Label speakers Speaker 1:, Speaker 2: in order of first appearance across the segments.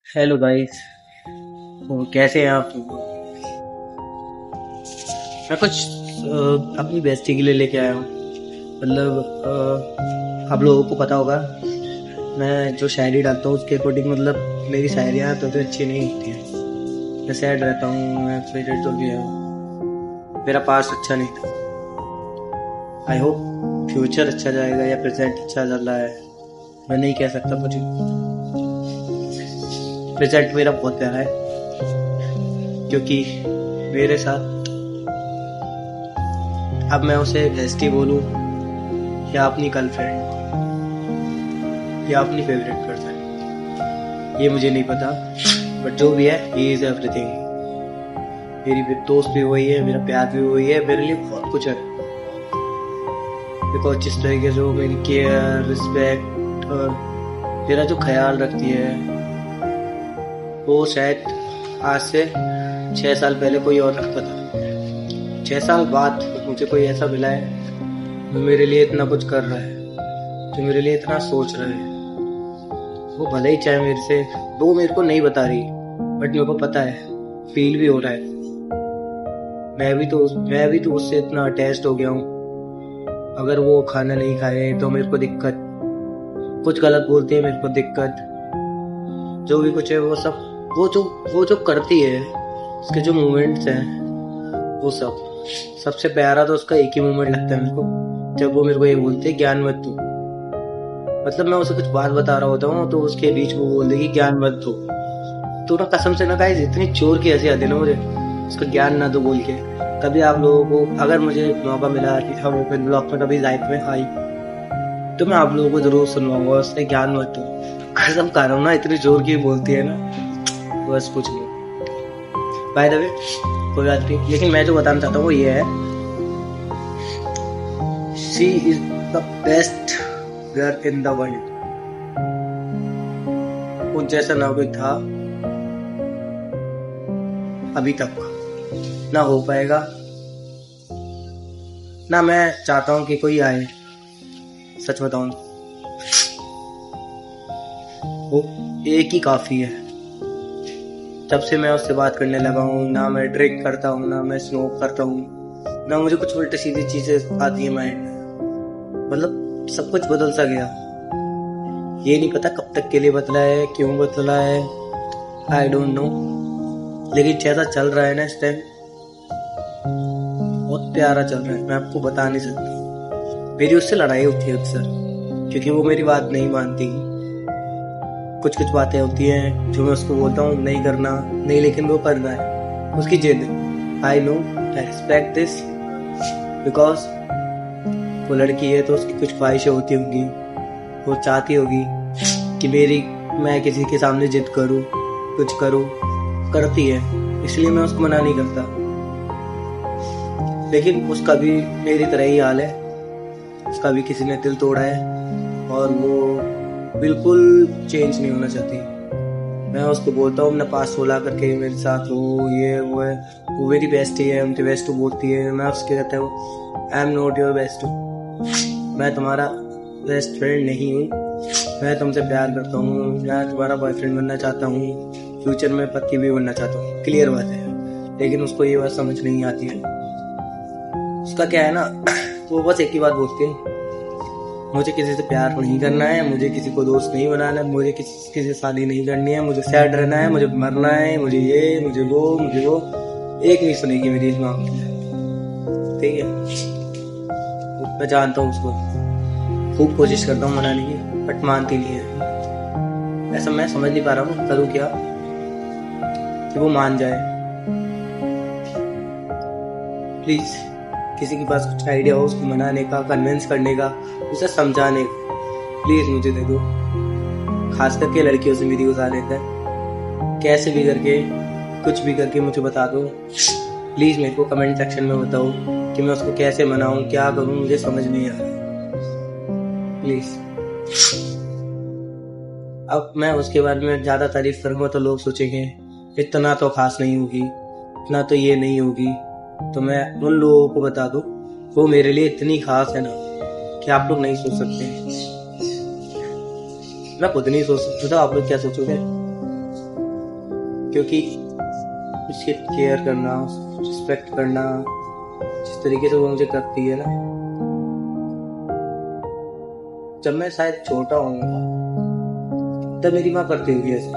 Speaker 1: Hello guys. कैसे हैं आप? मैं कुछ अपनी बेस्टी के लिए लेके आया हूँ। मतलब आप लोगों को पता होगा, मैं जो शायरी डालता हूँ उसके अकॉर्डिंग मतलब मेरी शायरियाँ तो अच्छी नहीं होती हैं। मैं सैड रहता हूँ, मैं फ्रस्ट्रेटेड तो गया हूँ, मेरा पास्ट अच्छा नहीं था। आई होप फ्यूचर अच्छा जाएगा या प्रेजेंट अच्छा चल रहा है, मैं नहीं कह सकता कुछ। प्रेजेंट मेरा बहुत प्यारा है क्योंकि मेरे साथ, अब मैं उसे बेस्टी बोलूँ या अपनी गर्लफ्रेंड या अपनी फेवरेट पर्सन, ये मुझे नहीं पता। बट जो भी है, ही इज एवरीथिंग। मेरी दोस्त भी वही है, मेरा प्यार भी वही है, मेरे लिए बहुत कुछ है। बिकॉज जिस तरीके से वो मेरी केयर, रिस्पेक्ट और मेरा जो ख्याल रखती है, वो शायद आज से 6 साल पहले कोई और रखता था। 6 साल बाद मुझे कोई ऐसा मिला है जो मेरे लिए इतना कुछ कर रहा है, जो मेरे लिए इतना सोच रहा है। वो भले ही चाहे मेरे से, वो मेरे को नहीं बता रही, बट मेरे को पता है, फील भी हो रहा है। मैं भी तो उससे इतना अटैच्ड हो गया हूँ। अगर वो खाना नहीं खाए तो मेरे को दिक्कत, कुछ गलत बोलते हैं मेरे को दिक्कत, जो भी कुछ है वो सब, वो जो करती है, उसके जो मूवमेंट्स हैं, वो सब, सबसे प्यारा तो उसका एक ही मूवमेंट लगता है मेरे को, जब वो मेरे को ये बोलते है ज्ञान मत दो। मतलब मैं उसे कुछ बात बता रहा होता हूँ तो उसके बीच वो बोल देगी ज्ञान मत दो। तो ना कसम से ना गाइस, इतनी चोर की हंसी आती है ना मुझे उसका ज्ञान ना दो बोल के। कभी आप लोगों को अगर मुझे मौका मिला कि हम ओपन ब्लॉक में कभी लाइफ में आई, तो मैं आप लोगों को जरूर सुनवाऊंगा उसने ज्ञान मत दो। कसम खा रहा हूँ ना, इतनी जोर की बोलती है ना, बस कुछ नहीं। बाय द वे, कोई बात नहीं, लेकिन मैं जो बताना चाहता हूँ वो ये है, she is the best girl in the world. उन जैसा ना कोई था अभी तक, ना हो पाएगा, ना मैं चाहता हूँ कि कोई आए। सच बताऊं, वो एक ही काफी है। जब से मैं उससे बात करने लगा हूँ, ना मैं ड्रिंक करता हूँ, ना मैं स्मोक करता हूँ, ना मुझे कुछ उल्टी सीधी चीजें आती है माइंड में। मतलब सब कुछ बदल सा गया। ये नहीं पता कब तक के लिए बदला है, क्यों बदला है, आई डोंट नो। लेकिन जैसा चल रहा है ना इस टाइम, बहुत प्यारा चल रहा है, मैं आपको बता नहीं सकता। मेरी उससे लड़ाई होती है अक्सर, क्योंकि वो मेरी बात नहीं मानती। कुछ कुछ बातें होती हैं जो मैं उसको बोलता हूँ नहीं करना, नहीं, लेकिन वो कर रहा है, उसकी जिद। I know, I respect this, because वो लड़की है तो उसकी कुछ ख्वाहिशें होती होंगी, वो चाहती होगी कि मैं किसी के सामने जिद करूँ, कुछ करूँ, करती है, इसलिए मैं उसको मना नहीं करता। लेकिन उसका भी मेरी तरह ही हाल है, उसका भी किसी ने दिल तोड़ा है और वो बिल्कुल चेंज नहीं होना चाहती। मैं उसको बोलता हूँ अपना पास बोला करके मेरे साथ हो, ये वो है, वो मेरी बेस्टी है, मुझे बेस्ट बोलती है। मैं उसके कहता हूँ I am not your best, मैं तुम्हारा बेस्ट फ्रेंड नहीं हूँ, मैं तुमसे प्यार करता हूँ, मैं तुम्हारा बॉयफ्रेंड बनना चाहता हूँ, फ्यूचर में पति भी बनना चाहता हूँ। क्लियर बात है, लेकिन उसको ये बात समझ नहीं आती है। उसका क्या है ना, वो बस एक ही बात बोलती है, मुझे किसी से प्यार नहीं करना है, मुझे किसी को दोस्त नहीं बनाना है, मुझे किसी से शादी नहीं करनी है, मुझे सैड रहना है, मुझे मरना है, मुझे ये, मुझे वो। एक नहीं सुनेगी मेरी इस मामले में, ठीक है। मैं जानता हूँ उसको, खूब कोशिश करता हूँ मनाने की, बट मानती नहीं है। ऐसा मैं समझ नहीं पा रहा हूँ करूँ क्या कि वो मान जाए। प्लीज, किसी के पास कुछ आइडिया हो उसको मनाने का, कन्विंस करने का, उसे समझाने का, प्लीज मुझे दे दो। खास करके लड़कियों से मेरी गुजारिश है, कैसे भी करके, कुछ भी करके मुझे बता दो। प्लीज मेरे को कमेंट सेक्शन में बताओ कि मैं उसको कैसे मनाऊं, क्या करूं, मुझे समझ नहीं आ रहा। प्लीज। अब मैं उसके बारे में ज्यादा तारीफ करूंगा तो लोग सोचेंगे इतना तो खास नहीं होगी, इतना तो ये नहीं होगी। तो मैं उन लोगों को बता दूं, वो मेरे लिए इतनी खास है ना कि आप लोग नहीं सोच सकते। मैं खुद नहीं सोच सकता, तो आप लोग क्या सोचोगे? क्योंकि उसकी केयर करना, रिस्पेक्ट करना, जिस तरीके से वो मुझे करती है ना, जब मैं शायद छोटा होऊंगा तब मेरी माँ करती होगी ऐसे।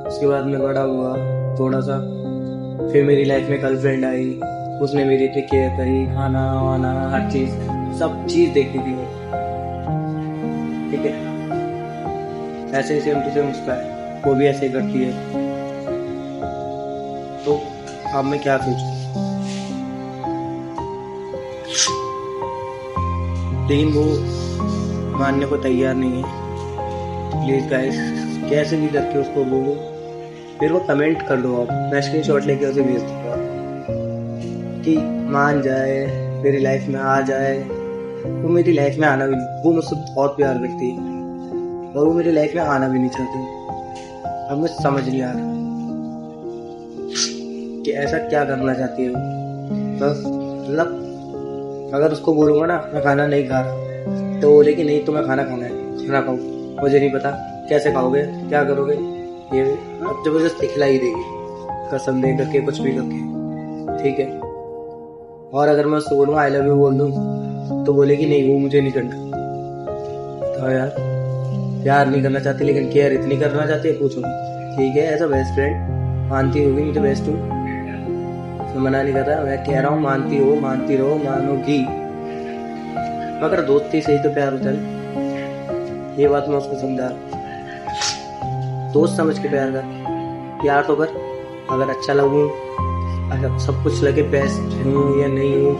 Speaker 1: उसके बाद मैं बड़ा हुआ थोड़ा सा, फिर मेरी लाइफ में गर्लफ्रेंड आई, उसने मेरी इतनी केयर करी, खाना वाना हर चीज, सब चीज देखती थी वो। ठीक है, ऐसे ही सेम टू सेम उसका है, वो भी ऐसे ही करती है। तो अब मैं क्या सोचूं? लेकिन वो मानने को तैयार नहीं है। प्लीज गाइस, कैसे भी करके उसको बोलो, फिर वो कमेंट कर दो, आप मैं स्क्रीनशॉट लेके उसे भेज दूंगा कि मान जाए, मेरी लाइफ में आ जाए। वो मेरी लाइफ में आना भी नहीं, वो मुझसे बहुत प्यार करती है और वो मेरी लाइफ में आना भी नहीं चाहती। अब मुझे समझ नहीं आ रहा कि ऐसा क्या करना चाहती है वो। बस मतलब अगर उसको बोलूँगा ना मैं खाना नहीं खा रहा, तो बोले कि नहीं तुम्हें खाना खाना है, खाना खाओ। मुझे नहीं पता कैसे खाओगे, क्या करोगे, ये अब जबरदस्ती खिला ही देगी, कसम दे करके, कुछ भी करके। ठीक है, और अगर मैं उसको बोलूँगा आई लव यू बोल दूँ, तो बोलेगी नहीं वो मुझे नहीं करना। तो यार प्यार नहीं करना चाहती लेकिन केयर इतनी करना चाहती है, पूछो। ठीक है, एज अ बेस्ट फ्रेंड मानती होगी मुझे बेस्ट हूँ, मैं मना नहीं कर रहा, मैं कह रहा हूँ मानती हो, मानती रहो, मानोगी। मगर दोस्ती से ही तो प्यार होता है, ये बात मैं उसको समझा। दोस्त समझ के प्यार कर, प्यार तो कर। अगर अच्छा लगूं, अगर सब कुछ लगे, बेस्ट हूँ या नहीं हूँ,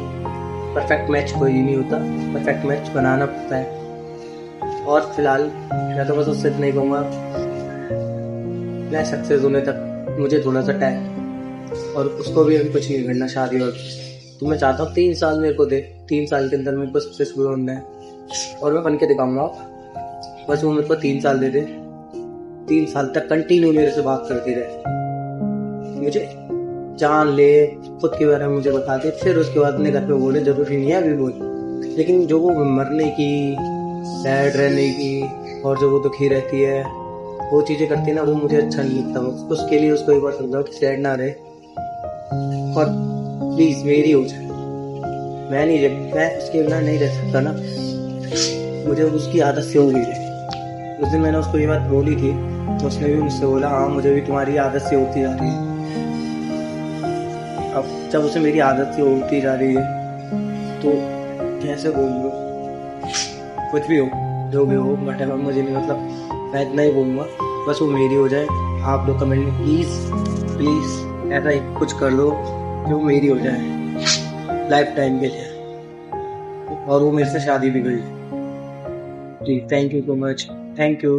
Speaker 1: परफेक्ट मैच कोई नहीं होता, परफेक्ट मैच बनाना पड़ता है। और फिलहाल मैं तो बस उससे इतना ही कहूँगा, मैं सक्सेस होने तक मुझे थोड़ा सा टाइम, और उसको भी अभी कुछ नहीं करना शादी और। तो मैं चाहता हूँ 3 साल मेरे को दे, 3 साल के अंदर मेरे को सक्सेसफुल होना है और मैं बन के दिखाऊंगा। बस वो मेरे को 3 साल दे दे, 3 साल तक कंटिन्यू मेरे से बात करती रहे, मुझे जान ले, खुद के बारे में मुझे बता दे, फिर उसके बाद अपने घर पे बोले, जरूरी नहीं है अभी बोले, लेकिन जो वो मरने की, सैड रहने की और जो वो दुखी रहती है, वो चीज़ें करती है ना, वो मुझे अच्छा नहीं लगता। उसके लिए उसको एक बार समझाओ कि सैड ना रहे और प्लीज मेरी हो जाए। मैं उसके बिना नहीं रह सकता ना, मुझे उसकी आदत से हो गई है। उस दिन मैंने उसको ये बात बोली थी, तो उसने भी मुझसे बोला हाँ मुझे भी तुम्हारी आदत से होती जा रही है। अब जब उसे मेरी आदत से होती जा रही है तो कैसे बोलूँ, कुछ भी हो, जो भी हो, बट मुझे नहीं, मतलब मैं इतना ही बोलूँगा, बस वो मेरी हो जाए। आप लोग कमेंट में प्लीज़ ऐसा कुछ कर दो कि वो मेरी हो जाए लाइफ टाइम के लिए, और वो मेरे से शादी भी करी। जी thank you so much, thank you.